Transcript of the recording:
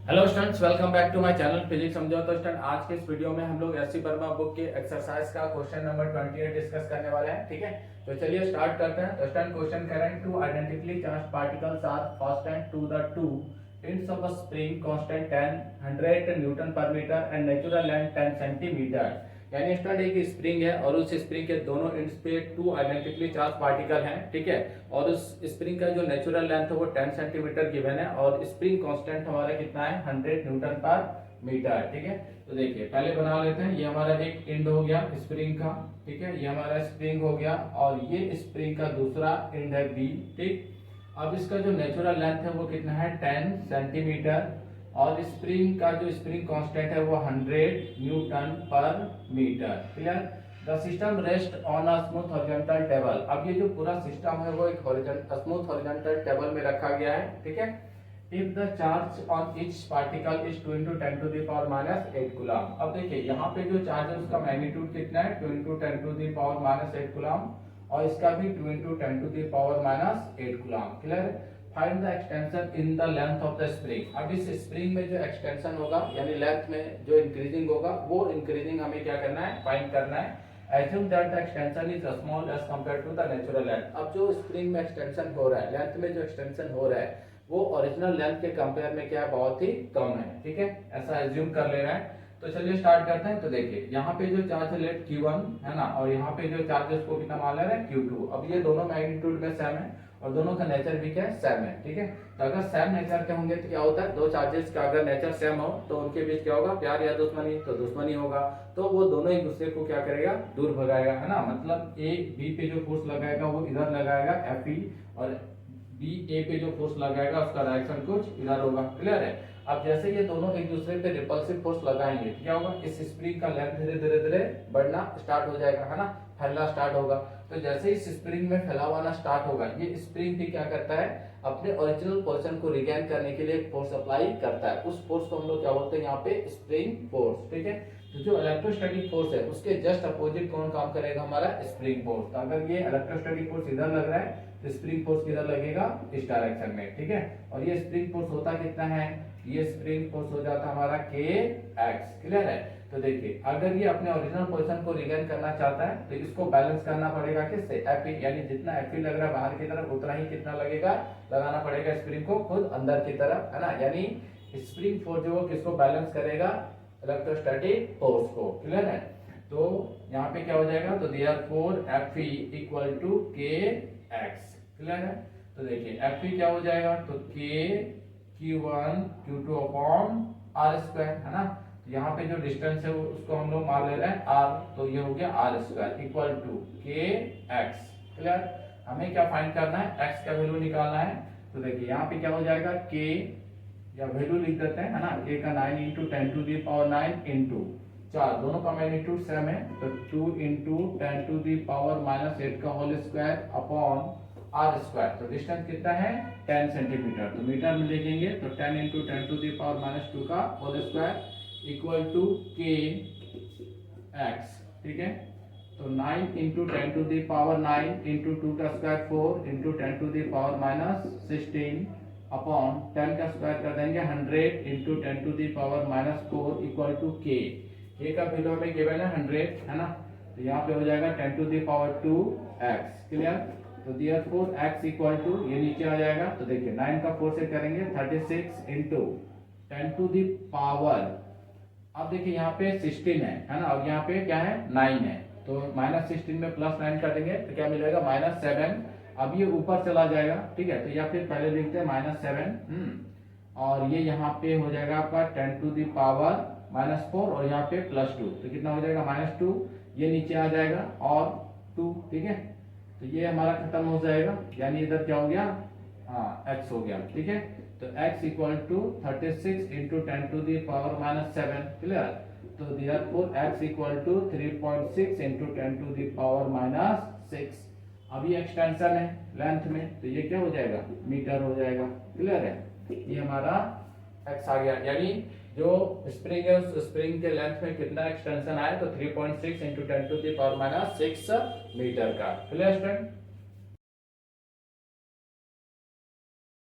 Hello students, welcome back to my channel physics समझो। तो student, आज के इस वीडियो में हम लोग एससी वर्मा बुक के एक्सरसाइज का क्वेश्चन नंबर 28 डिस्कस करने वाले हैं। ठीक है, तो चलिए स्टार्ट करते हैं। तो student, question current two identically charged particles are fastened to the two ends of a spring constant 10 100 newton per metre and natural length 10 centimetre. यानी स्टूडेंट, एक स्प्रिंग है और उस स्प्रिंग के दोनों एंड्स पे टू आइडेंटिकली चार्ज पार्टिकल हैं। ठीक है, और उस स्प्रिंग का जो नेचुरल लेंथ है वो 10 सेंटीमीटर गिवन है और स्प्रिंग कांस्टेंट हमारा कितना है 100 न्यूटन पर मीटर। ठीक है, तो देखिए पहले बना लेते हैं। ये हमारा एक एंड हो गया स्प्रिंग का। ठीक है, ये हमारा स्प्रिंग हो गया और ये स्प्रिंग का दूसरा एंड है बी। ठीक, अब इसका जो नेचुरल लेंथ है वो कितना है 10 सेंटीमीटर और स्प्रिंग का जो स्प्रिंग कांस्टेंट है वो 100 newton per metre. Clear. The system rest on a smooth horizontal table. अब ये जो पूरा सिस्टम है वो एक स्मूथ हॉरिजॉन्टल टेबल में रखा गया है। ठीक है, if the charge on each particle is 2 × 10 to the power -8 coulomb. अब देखिए यहाँ पे जो चार्ज है उसका मैग्नीट्यूड कितना है 2 × 10 टू द पावर -8 कूलम और इसका भी 2 × 10 to the power -8 coulomb. Clear. Find the extension in the length of the spring. अब इस स्प्रिंग में जो एक्सटेंशन होगा यानी लेंथ में जो इंक्रीजिंग होगा वो इंक्रीजिंग हमें क्या करना है फाइंड करना है। Assume that the extension is small as compared to the natural length। अब जो स्प्रिंग में एक्सटेंशन हो रहा है, लेंथ में जो एक्सटेंशन हो रहा है वो ओरिजिनल लेंथ के कंपेयर में क्या है बहुत ही कम है। ठीक है, ऐसा एज्यूम कर ले रहा है। तो चलिए स्टार्ट करते हैं। तो देखिए यहाँ पे जो चार्ज है लेट Q1 है ना और यहाँ पे जो चार्ज है उसको कितना मान ले रहा है Q2। अब ये दोनों मैग्नीट्यूड में सेम है और दोनों का नेचर भी क्या है सेम है। ठीक है, तो अगर सेम नेचर के होंगे तो क्या होता है दो चार्जेस का अगर नेचर सेम हो तो उनके बीच क्या होगा प्यार या दुश्मनी, तो दुश्मनी होगा। तो वो दोनों एक दूसरे को क्या करेगा दूर भगाएगा, है ना। मतलब ए बी पे जो फोर्स लगाएगा वो इधर लगाएगा Fe और बी ए पे जो फोर्स लगाएगा उसका डायरेक्शन कुछ इधर होगा। क्लियर है। अब जैसे ये दोनों एक दूसरे पे रिपल्सिव फोर्स लगाएंगे क्या होगा इस स्प्रिंग का लेंथ धीरे धीरे धीरे बढ़ना स्टार्ट हो जाएगा, है ना, फैलना स्टार्ट होगा। तो जैसे इस स्प्रिंग में फैलावाना स्टार्ट होगा ये स्प्रिंग भी क्या करता है अपने ओरिजिनल पोजीशन को रिगेन करने के लिए एक फोर्स अप्लाई करता है। उस फोर्स को हम लोग क्या बोलते हैं यहाँ पे स्प्रिंग फोर्स। ठीक है, तो जो इलेक्ट्रोस्टैटिक फोर्स है उसके जस्ट अपोजिट कौन काम करेगा हमारा स्प्रिंग फोर्स। तो अगर ये इलेक्ट्रोस्टैटिक फोर्स इधर लग रहा है तो स्प्रिंग फोर्स किधर लगेगा इस डायरेक्शन में। ठीक है, और ये स्प्रिंग फोर्स होता कितना है ये स्प्रिंग फोर्स हो जाता है हमारा Kx। क्लियर है। तो देखिए अगर ये अपने ओरिजिनल पोजीशन को रिगेन करना चाहता है तो इसको बैलेंस करना पड़ेगा किससे Fe, यानी जितना Fe लग रहा है बाहर की तरफ उतना ही कितना लगेगा लगाना पड़ेगा स्प्रिंग को खुद अंदर की तरफ, है ना। यानी स्प्रिंग फोर्स जो किसको बैलेंस करेगा इलेक्ट्रोस्टैटिक फोर्स को। क्लियर है। तो यहाँ पे क्या हो जाएगा तो देयरफॉर Fe = Kx। क्लियर है। तो देखिए Fe क्या हो जाएगा तो K Q1 Q2 upon R², है ना। तो यहाँ पे जो डिस्टेंस है उसको हम लोग मान ले रहे हैं R, तो ये हो गया R² = Kx। क्लियर। हमें क्या फाइंड करना है x का वैल्यू निकालना है। तो देखिए यहाँ पे क्या हो जाएगा K या वैल्यू लिख देते हैं, है ना। K का 9 × 10 टू द पावर 9 इंटू 4 दोनों का मैग्नीट्यूड सेम है तो 2 × 10 टू द पावर -8 का होल स्क्वायर अपॉन R²। तो डिस्टेंस कितना है 10 सेंटीमीटर, तो मीटर में लिखेंगे तो 10 × 10 टू द पावर -2 का होल स्क्वायर = Kx। ठीक है, तो 9 × 10 टू द पावर 9 इंटू 2 का square 4 into 10 to the power -16 upon 10 का स्क्वायर कर देंगे 100 into 10 to the power -4 = K। K का वैल्यू हमें गिवन है 100, है ना। तो यहाँ पे हो जाएगा 10 to the power 2x। Clear. तो देयरफॉर x = ये नीचे आ जाएगा तो देखिए 9 का 4 से करेंगे 36 इंटू 10 टू द पावर, अब देखिए यहाँ पे 16 है ना, और यहाँ पे क्या है 9 है तो -16 में +9 कर देंगे तो क्या मिलेगा -7। अब ये ऊपर चला जाएगा। ठीक है, तो या फिर पहले लिखते हैं -7 और ये यहाँ पे हो जाएगा आपका 10 टू द पावर -4 और यहाँ पे +2 तो कितना हो जाएगा -2, ये नीचे आ जाएगा और 2। ठीक है, तो ये हमारा खत्म हो जाएगा यानी इधर क्या हो गया हाँ x हो गया। ठीक है, तो x = 36 into 10 to the power -7। Clear. तो therefore x = 3.6 into 10 to the power -6। अब ये एक्सटेंशन है लेंथ में तो ये क्या हो जाएगा मीटर हो जाएगा। क्लियर है, ये हमारा x आ गया। यानी जो स्प्रिंग है उस स्प्रिंग के लेंथ में कितना एक्सटेंशन आया तो 3.6 into 10 to the power -6 metre का। Clear student.